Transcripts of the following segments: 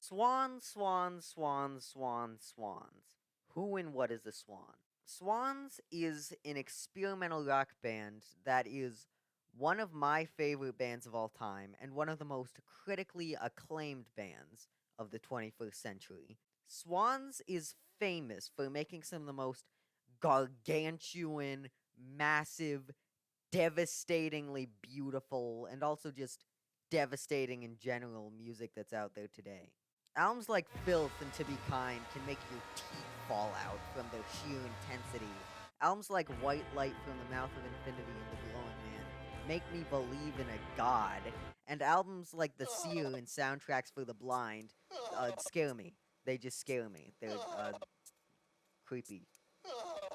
Swans, swans, swans, swans, swans. Who and what is a swan? Swans is an experimental rock band that is one of my favorite bands of all time and one of the most critically acclaimed bands of the 21st century. Swans is famous for making some of the most gargantuan, massive, devastatingly beautiful, and also just devastating in general music that's out there today. Albums like Filth and To Be Kind can make your teeth fall out from their sheer intensity. Albums like White Light from the Mouth of Infinity and The Glowing Man make me believe in a god. And albums like The Seer and Soundtracks for the Blind scare me. They just scare me. They're creepy,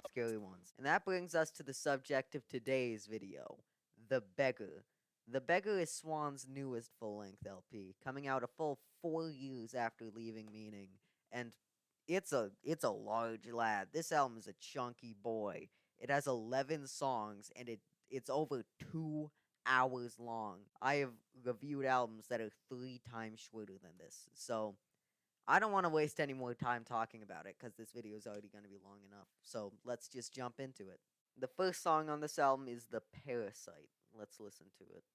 scary ones. And that brings us to the subject of today's video, The Beggar. The Beggar is Swan's newest full-length LP, coming out a full 4 years after leaving Meaning, and it's a large lad. This album is a chunky boy. It has 11 songs, and it's over 2 hours long. I have reviewed albums that are 3 times shorter than this, so I don't want to waste any more time talking about it because this video is already going to be long enough. So let's just jump into it. The first song on this album is The Parasite. Let's listen to it.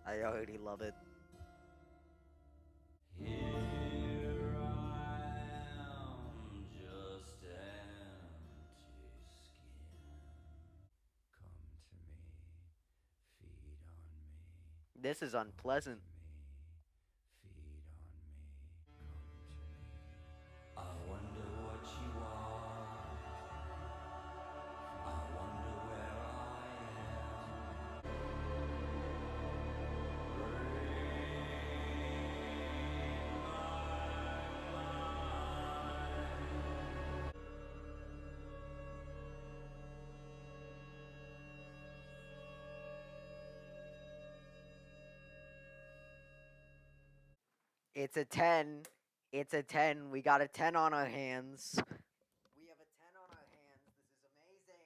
I already love it. Here I am, just empty skin. Come to me, feed on me. This is Come to unpleasant. me, feed on me. Come to me. I wonder what you are. I wonder where I am. It's a 10. It's a 10. We got a 10 on our hands. We have a 10 on our hands. This is amazing.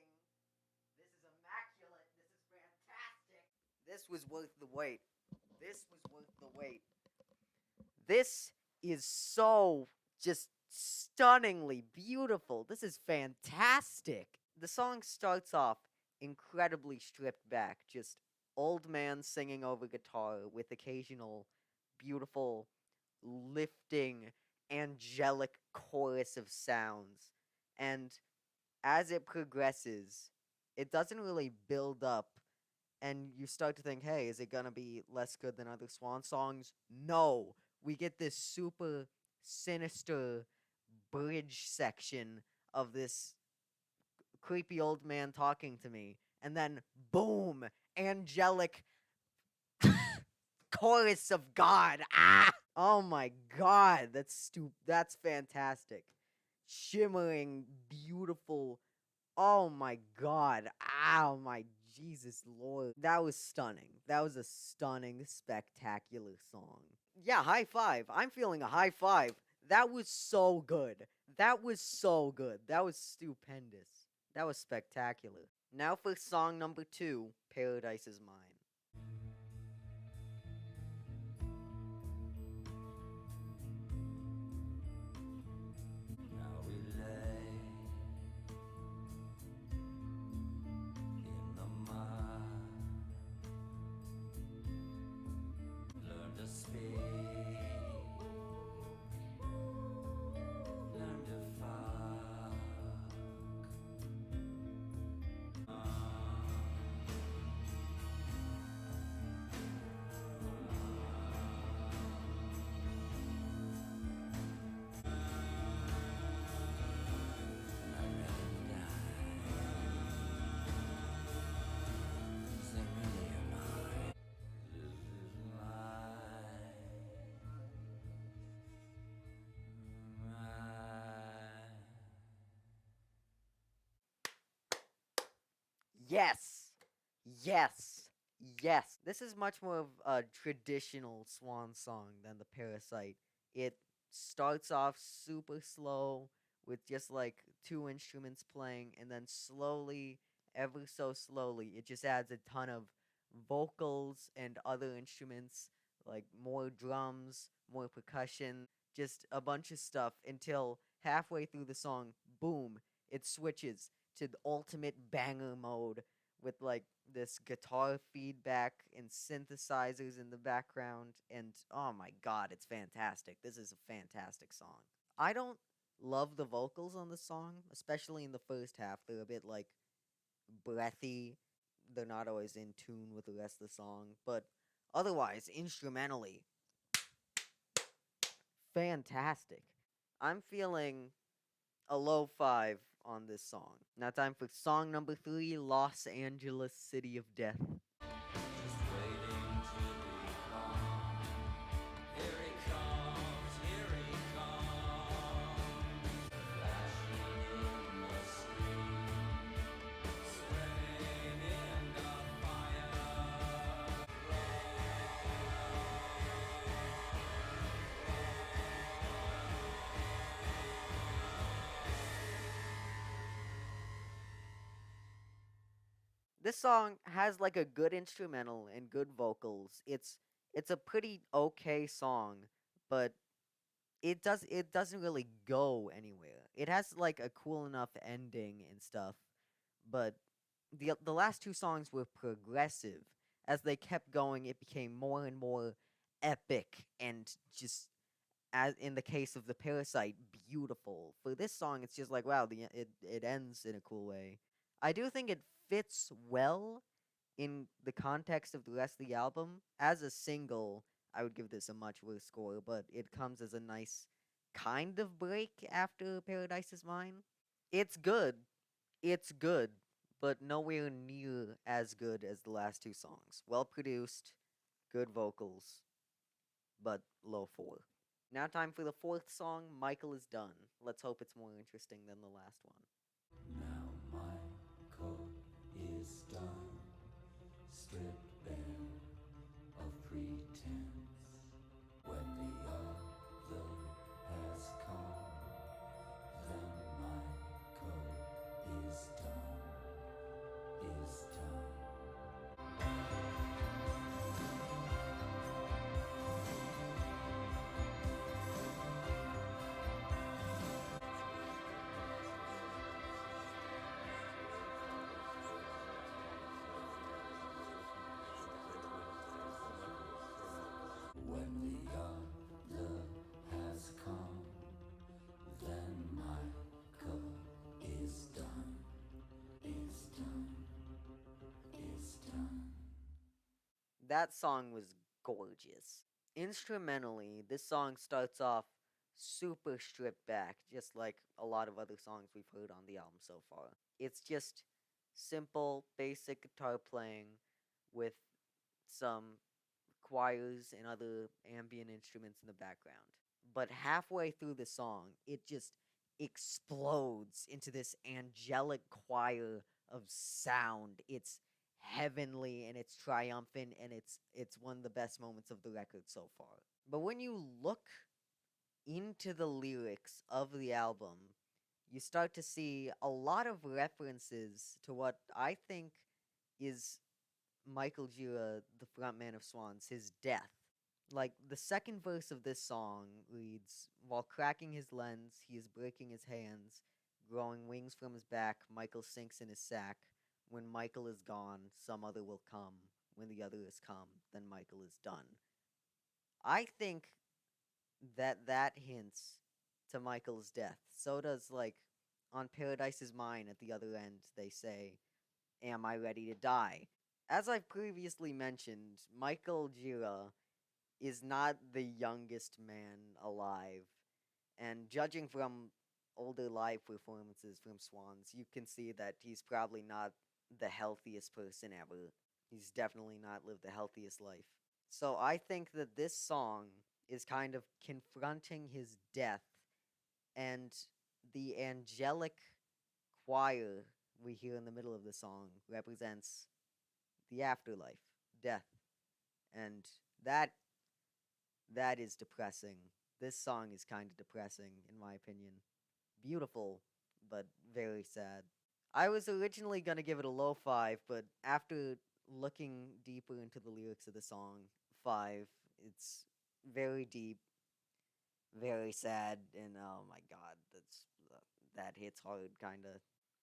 This is immaculate. This is fantastic. This was worth the wait. This was worth the wait. This is so just stunningly beautiful. This is fantastic. The song starts off incredibly stripped back, just old man singing over guitar with occasional beautiful, lifting, angelic chorus of sounds. And as it progresses, it doesn't really build up, and you start to think, hey, is it gonna be less good than other Swan songs? No. We get this super sinister bridge section of this creepy old man talking to me, and then boom, angelic chorus of God. Ah! Oh my god, that's fantastic. Shimmering, beautiful. Oh my god. Ow, my Jesus Lord. That was stunning. That was a stunning, spectacular song. Yeah, high five. I'm feeling a high five. That was so good. That was so good. That was stupendous. That was spectacular. Now for song number 2, Paradise is Mine. Now we lay in the mud, learn to speak, learn to fuck. Yes. Yes. Yes. This is much more of a traditional Swan song than the Parasite. It starts off super slow with just like two instruments playing, and then slowly, ever so slowly, it just adds a ton of vocals and other instruments, like more drums, more percussion, just a bunch of stuff until halfway through the song, boom, it switches to the ultimate banger mode with like this guitar feedback and synthesizers in the background, and oh my god, it's fantastic. This is a fantastic song. I don't love the vocals on the song, especially in the first half. They're a bit like breathy. They're not always in tune with the rest of the song, but otherwise, instrumentally, fantastic. I'm feeling a low 5 on this song. Now, time for song number 3, Los Angeles City of Death. Just waiting to be gone. Here he comes, here he comes. Flashing in the street, swimming in the fire. This song has like a good instrumental and good vocals. It's a pretty okay song, but it doesn't really go anywhere. It has like a cool enough ending and stuff, but the last two songs were progressive. As they kept going, it became more and more epic and just, as in the case of the Parasite, beautiful. For this song, it's just like wow, it ends in a cool way. I do think it fits well in the context of the rest of the album. As a single, I would give this a much worse score, but it comes as a nice kind of break after Paradise is Mine. It's good. It's good, but nowhere near as good as the last two songs. Well produced, good vocals, but low 4. Now time for the fourth song, Michael is Done. Let's hope it's more interesting than the last one. Now my coat is done, stripped bare of pretense. When the other has come, then my coat is done, is done. When the other has come, then my coat is done, is done, is done. That song was gorgeous. Instrumentally, this song starts off super stripped back, just like a lot of other songs we've heard on the album so far. It's just simple, basic guitar playing with some choirs and other ambient instruments in the background. But halfway through the song, it just explodes into this angelic choir of sound. It's heavenly and it's triumphant, and it's one of the best moments of the record so far. But when you look into the lyrics of the album, you start to see a lot of references to what I think is Michael Gira, the frontman of Swans, his death. Like, the second verse of this song reads, while cracking his lens, he is breaking his hands, growing wings from his back, Michael sinks in his sack. When Michael is gone, some other will come. When the other is come, then Michael is done. I think that hints to Michael's death. So does, like, on Paradise is Mine at the other end, they say, am I ready to die? As I've previously mentioned, Michael Gira is not the youngest man alive, and judging from older live performances from Swans, you can see that he's probably not the healthiest person ever. He's definitely not lived the healthiest life. So I think that this song is kind of confronting his death, and the angelic choir we hear in the middle of the song represents the afterlife, death. And that is depressing. This song is kind of depressing, in my opinion. beautiful, but very sad. I was originally gonna give it a low 5, but after looking deeper into the lyrics of the song, 5, it's very deep, very sad, and oh my god, that hits hard, kinda.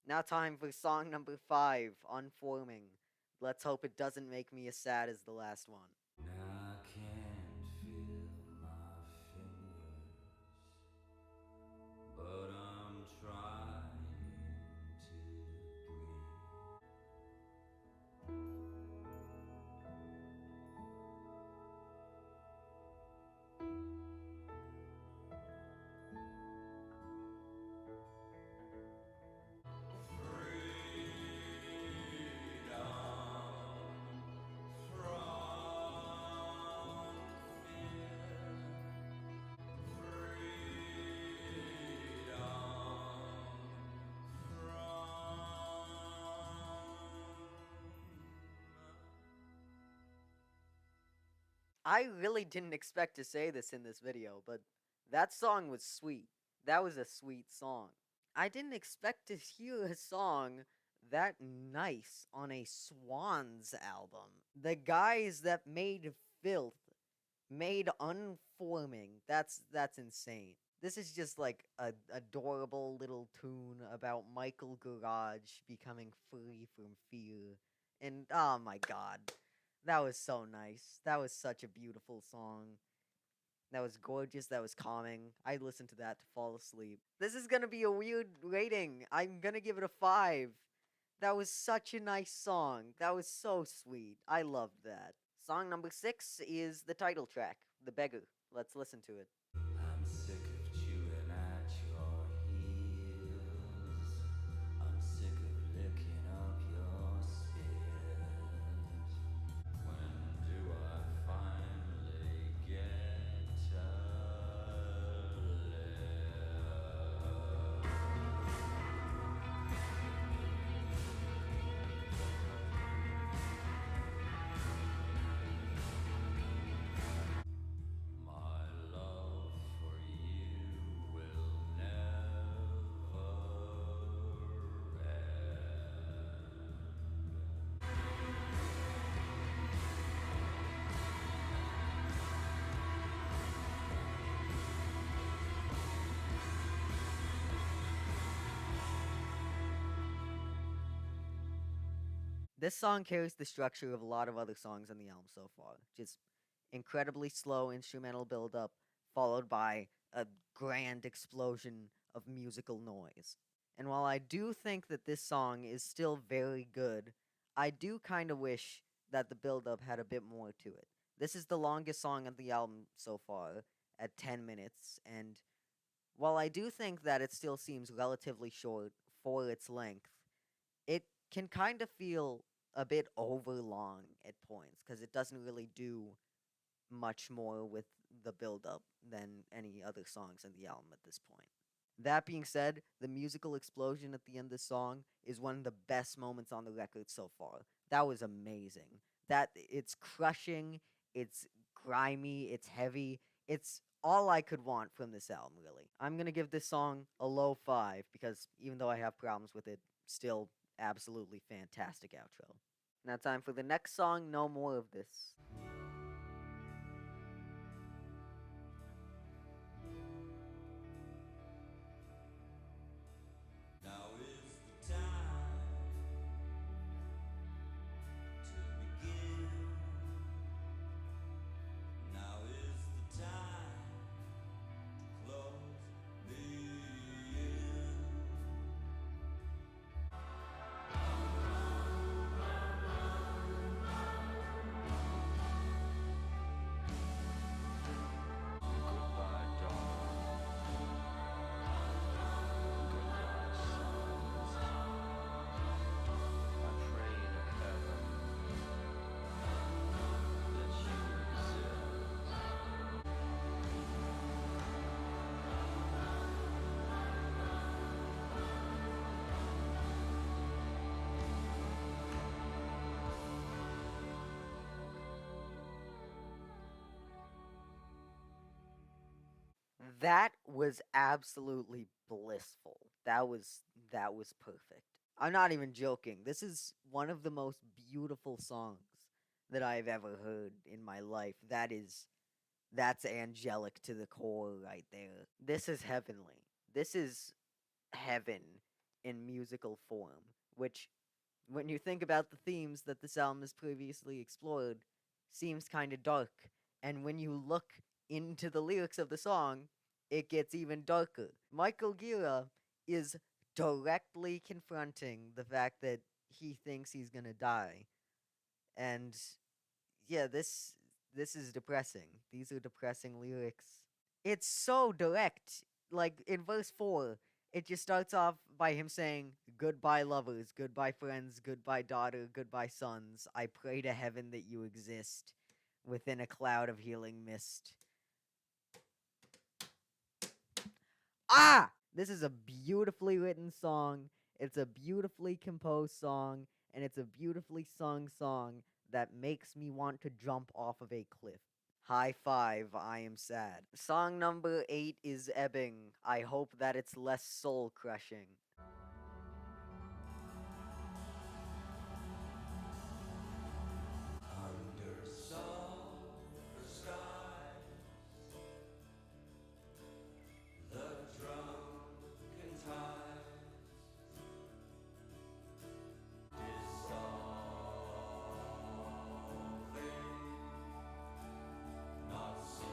Now time for song number 5, Unforming. Let's hope it doesn't make me as sad as the last one. I can't feel my fingers, but I'm trying to breathe. I really didn't expect to say this in this video, but that song was sweet. That was a sweet song. I didn't expect to hear a song that nice on a Swans album. The guys that made Filth made Unforming. That's insane. This is just like a adorable little tune about Michael Garage becoming free from fear. And oh my god, that was so nice. That was such a beautiful song. That was gorgeous. That was calming. I listened to that to fall asleep. This is gonna be a weird rating. I'm gonna give it a 5. That was such a nice song. That was so sweet. I loved that. Song number 6 is the title track, The Beggar. Let's listen to it. I'm sick of chewing at your heels. I'm sick of licking up your spit. When do I finally get to live? My love for you will never end. This song carries the structure of a lot of other songs on the album so far. Just incredibly slow instrumental build up, followed by a grand explosion of musical noise. And while I do think that this song is still very good, I do kind of wish that the build up had a bit more to it. This is the longest song on the album so far, at 10 minutes, and while I do think that it still seems relatively short for its length, it can kind of feel a bit overlong at points because it doesn't really do much more with the build up than any other songs in the album at this point. That being said, the musical explosion at the end of the song is one of the best moments on the record so far. That was amazing. That it's crushing, it's grimy, it's heavy. It's all I could want from this album, really. I'm going to give this song a low 5 because even though I have problems with it, still absolutely fantastic outro. Now time for the next song, No More of This. Now is the time to begin. Now is the time to close me in. Goodbye, darling. Goodbye, silence. I pray to heaven that you exist. That was absolutely blissful. That was perfect. I'm not even joking. This is one of the most beautiful songs that I've ever heard in my life. That's angelic to the core right there. This is heavenly. This is heaven in musical form, which, when you think about the themes that this album has previously explored, seems kind of dark. And when you look into the lyrics of the song, it gets even darker. Michael Gira is directly confronting the fact that he thinks he's gonna die. And yeah, this is depressing. These are depressing lyrics. It's so direct. Like in verse 4, it just starts off by him saying, "Goodbye, lovers, goodbye, friends, goodbye, daughter, goodbye, sons. I pray to heaven that you exist within a cloud of healing mist." Ah! This is a beautifully written song. It's a beautifully composed song, and it's a beautifully sung song that makes me want to jump off of a cliff. High five, I am sad. Song number 8 is Ebbing. I hope that it's less soul crushing. Under summer skies, the drunken tide dissolving, not seeing.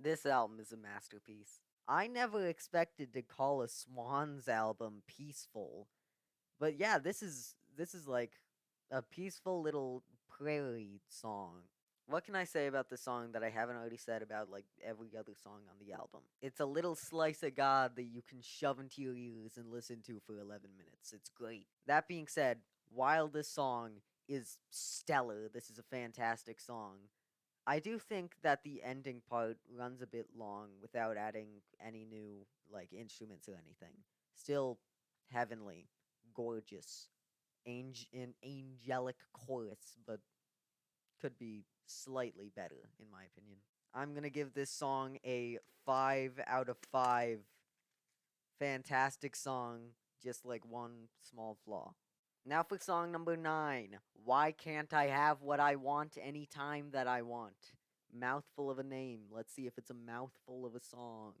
This album is a masterpiece. I never expected to call a Swans album peaceful, but yeah, this is like a peaceful little prairie song. What can I say about this song that I haven't already said about like every other song on the album? It's a little slice of God that you can shove into your ears and listen to for 11 minutes. It's great. That being said, while this song is stellar, this is a fantastic song, I do think that the ending part runs a bit long without adding any new like instruments or anything. Still heavenly, gorgeous, an angelic chorus, but could be slightly better in my opinion. I'm gonna give this song a 5 out of 5. Fantastic song, just like one small flaw. Now for song number 9. Why can't I have what I want anytime that I want? Mouthful of a name. Let's see if it's a mouthful of a song.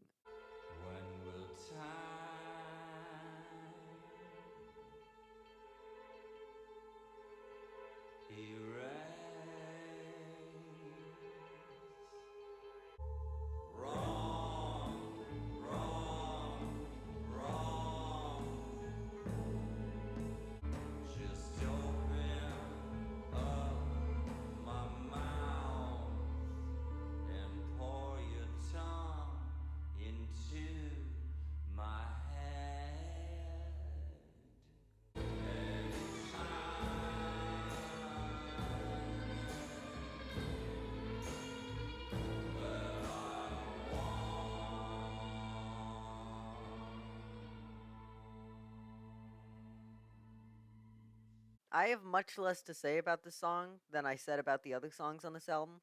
When will time erase? Wrong, wrong, wrong. Just open up my mouth and pour your tongue into my head. I have much less to say about this song than I said about the other songs on this album.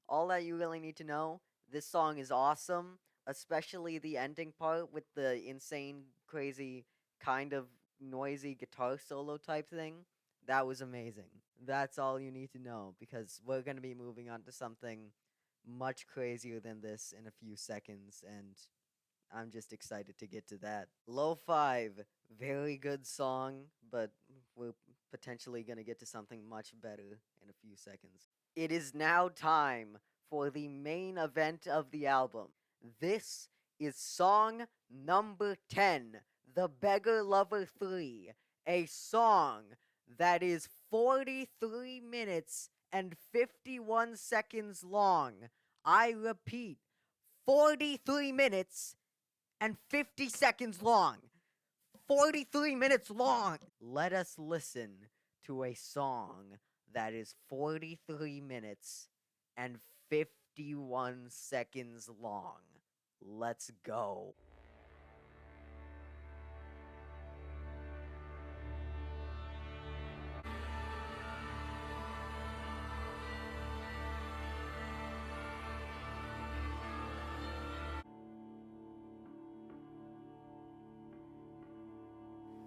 All that you really need to know, this song is awesome, especially the ending part with the insane, crazy, kind of noisy guitar solo type thing. That was amazing. That's all you need to know because we're going to be moving on to something much crazier than this in a few seconds, and I'm just excited to get to that. Low 5, very good song, but we're potentially going to get to something much better in a few seconds. It is now time for the main event of the album. This is song number 10, The Beggar Lover 3, a song that is 43 minutes and 51 seconds long. I repeat, 43 minutes and 50 seconds long. 43 minutes long. Let us listen to a song that is 43 minutes and 51 seconds long. Let's go.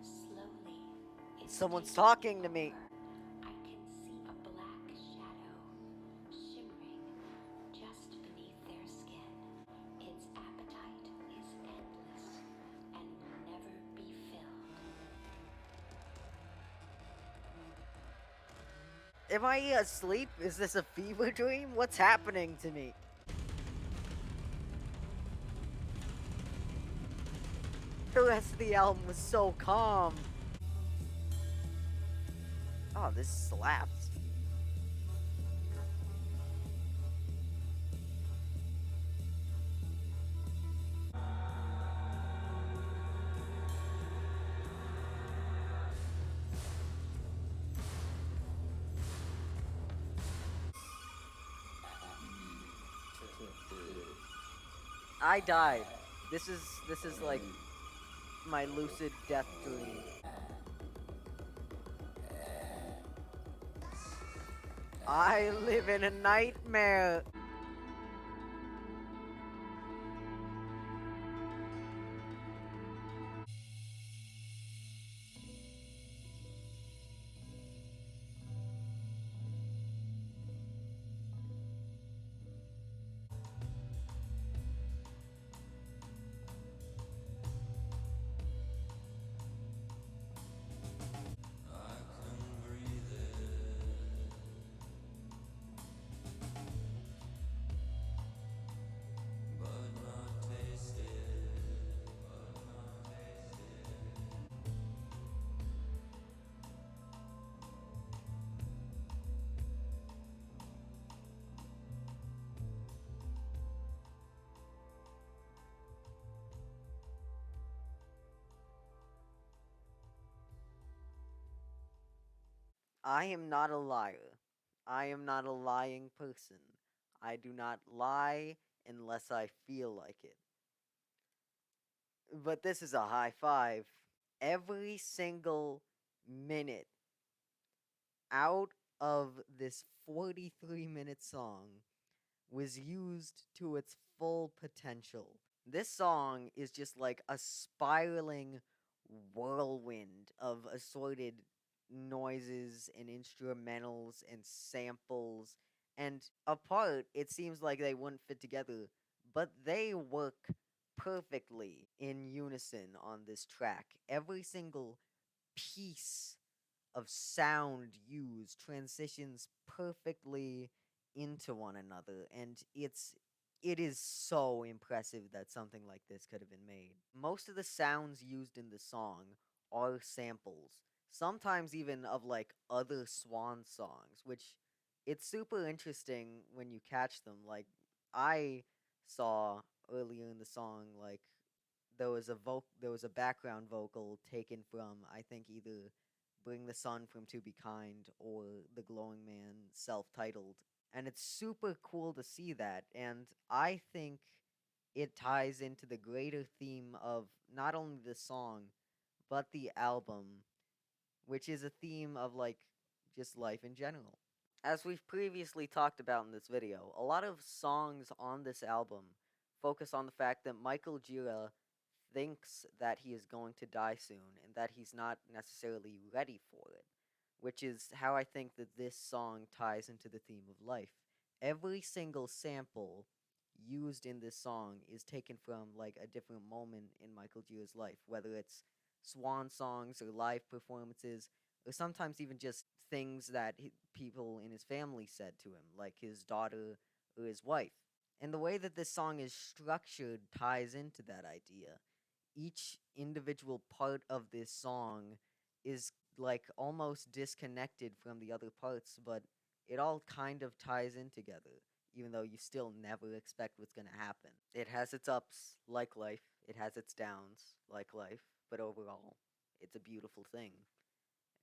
Slowly, Someone's talking to me. I can see a black shadow shimmering just beneath their skin. Its appetite is endless and will never be filled. Am I asleep? Is this a fever dream? What's happening to me? The rest of the album was so calm. Oh, this slaps. I died. This is like my lucid death dream. I live in a nightmare. I can breathe it, but not taste it. I am not a liar. I am not a lying person. I do not lie unless I feel like it. But this is a high five. Every single minute out of this 43-minute song was used to its full potential. This song is just like a spiraling whirlwind of assorted noises and instrumentals and samples. And apart, it seems like they wouldn't fit together, but they work perfectly in unison on this track. Every single piece of sound used transitions perfectly into one another, and it is so impressive that something like this could have been made. Most of the sounds used in the song are samples, sometimes even of like other Swan songs, which it's super interesting when you catch them. Like I saw earlier in the song, like there was a background vocal taken from, I think, either Bring the Sun from To Be Kind or The Glowing Man self-titled. And it's super cool to see that, and I think it ties into the greater theme of not only the song but the album, which is a theme of like just life in general. As we've previously talked about in this video, a lot of songs on this album focus on the fact that Michael Gira thinks that he is going to die soon and that he's not necessarily ready for it, which is how I think that this song ties into the theme of life. Every single sample used in this song is taken from like a different moment in Michael Gira's life, whether it's swan songs or live performances, or sometimes even just things that people in his family said to him, like his daughter or his wife. And the way that this song is structured ties into that idea. Each individual part of this song is like almost disconnected from the other parts, but it all kind of ties in together, even though you still never expect what's going to happen. It has its ups, like life, it has its downs, like life, but overall, It's a beautiful thing.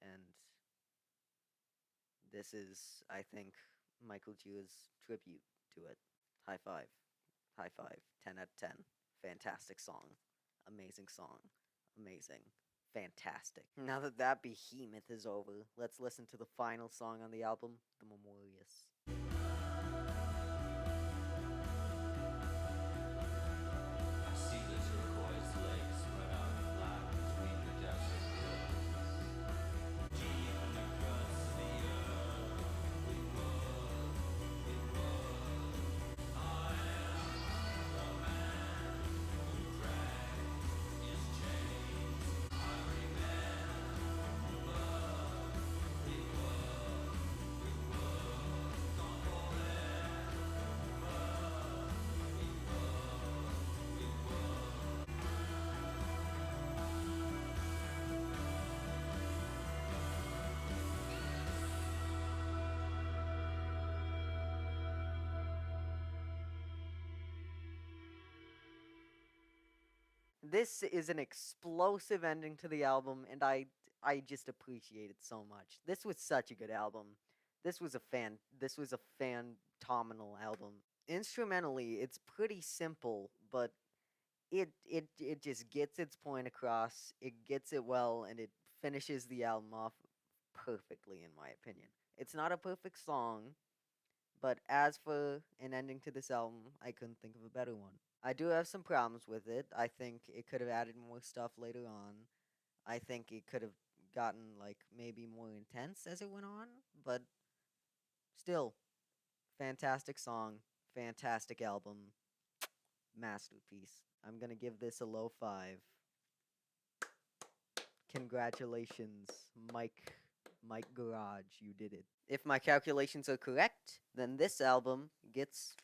And this is, I think, Michael Gia's tribute to it. High five. High five. 10 out of 10. Fantastic song. Amazing song. Amazing. Fantastic. Now that that behemoth is over, let's listen to the final song on the album, The Memorious. I see the turquoise lake spread out flat between the desert hills. Deep in the crust of the earth, we was, it was. I am the man who dragged his chains. I remember it was, gone forever. This is an explosive ending to the album, and I just appreciate it so much. This was such a good album. This was a phenomenal album. Instrumentally, it's pretty simple, but it just gets its point across. It gets it well, and it finishes the album off perfectly, in my opinion. It's not a perfect song, but as for an ending to this album, I couldn't think of a better one. I do have some problems with it. I think it could have added more stuff later on. I think it could have gotten like maybe more intense as it went on, but still, fantastic song, fantastic album, masterpiece. I'm gonna give this a low 5. Congratulations, Mike Garage, you did it. If my calculations are correct, then this album gets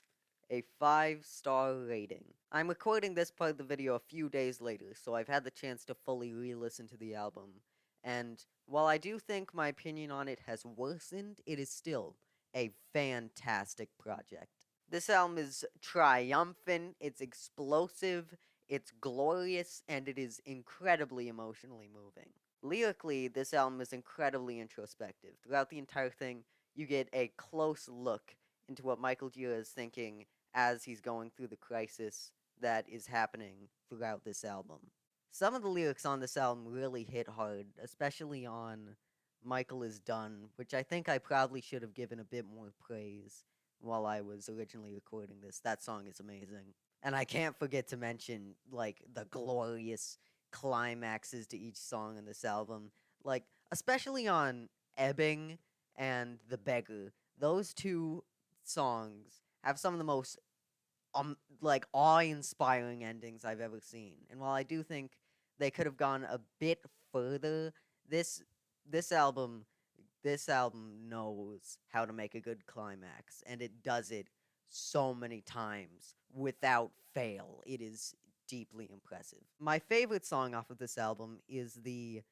a 5-star rating. I'm recording this part of the video a few days later, so I've had the chance to fully re-listen to the album. And while I do think my opinion on it has worsened, it is still a fantastic project. This album is triumphant, it's explosive, it's glorious, and it is incredibly emotionally moving. Lyrically, this album is incredibly introspective. Throughout the entire thing, you get a close look into what Michael Gira is thinking as he's going through the crisis that is happening throughout this album. Some of the lyrics on this album really hit hard, especially on Michael is Done, which I think I probably should have given a bit more praise while I was originally recording this. That song is amazing. And I can't forget to mention, like, the glorious climaxes to each song in this album. Like, especially on Ebbing and The Beggar. Those two songs have some of the most like awe-inspiring endings I've ever seen. And while I do think they could have gone a bit further, this this album this album knows how to make a good climax, and it does it so many times without fail. It is deeply impressive. My favorite song off of this album is the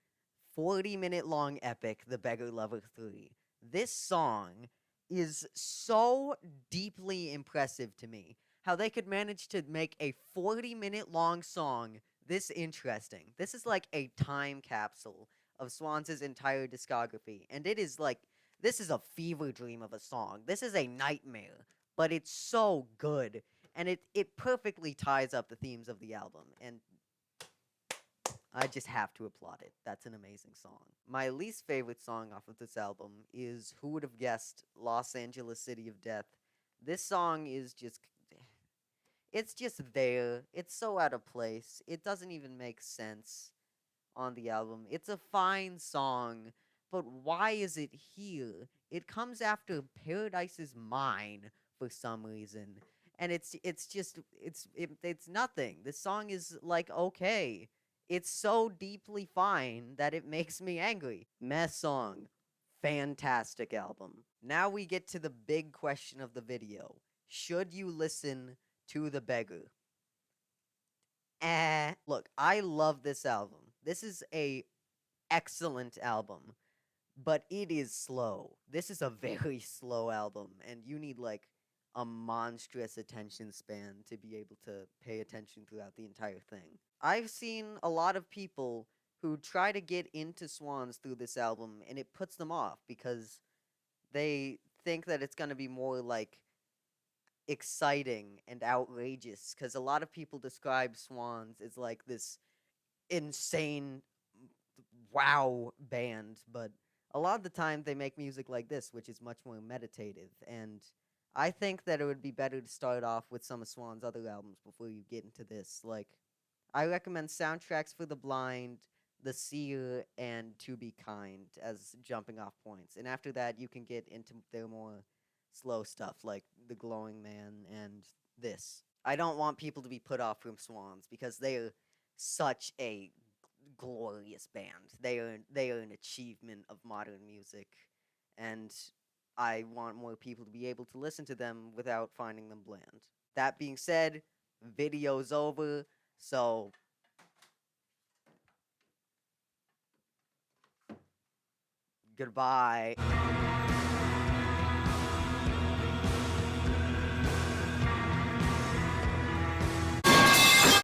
40-minute long epic, The Beggar Lover 3. This song is so deeply impressive to me. How they could manage to make a 40-minute long song this interesting. This is like a time capsule of Swans' entire discography. And it is like, this is a fever dream of a song. This is a nightmare. But it's so good. And it perfectly ties up the themes of the album. And I just have to applaud it. That's an amazing song. My least favorite song off of this album is Who Would Have Guessed Los Angeles City of Death. This song is just, it's just there. It's so out of place. It doesn't even make sense on the album. It's a fine song, but why is it here? It comes after Paradise Is Mine for some reason. And it's nothing. This song is like okay. It's so deeply fine that it makes me angry. Meh song. Fantastic album. Now we get to the big question of the video. Should you listen to The Beggar? Look, I love this album. This is a excellent album, but it is slow. This is a very slow album, and you need like a monstrous attention span to be able to pay attention throughout the entire thing. I've seen a lot of people who try to get into Swans through this album, and it puts them off because they think that it's going to be more like exciting and outrageous. Because a lot of people describe Swans as like this insane wow band, but a lot of the time they make music like this, which is much more meditative. And I think that it would be better to start off with some of Swan's other albums before you get into this. Like, I recommend Soundtracks for the Blind, The Seer, and To Be Kind as jumping off points. And after that, you can get into their more slow stuff like The Glowing Man and this. I don't want people to be put off from Swans because they are such a glorious band. They are an achievement of modern music, and I want more people to be able to listen to them without finding them bland. That being said, video's over, so goodbye.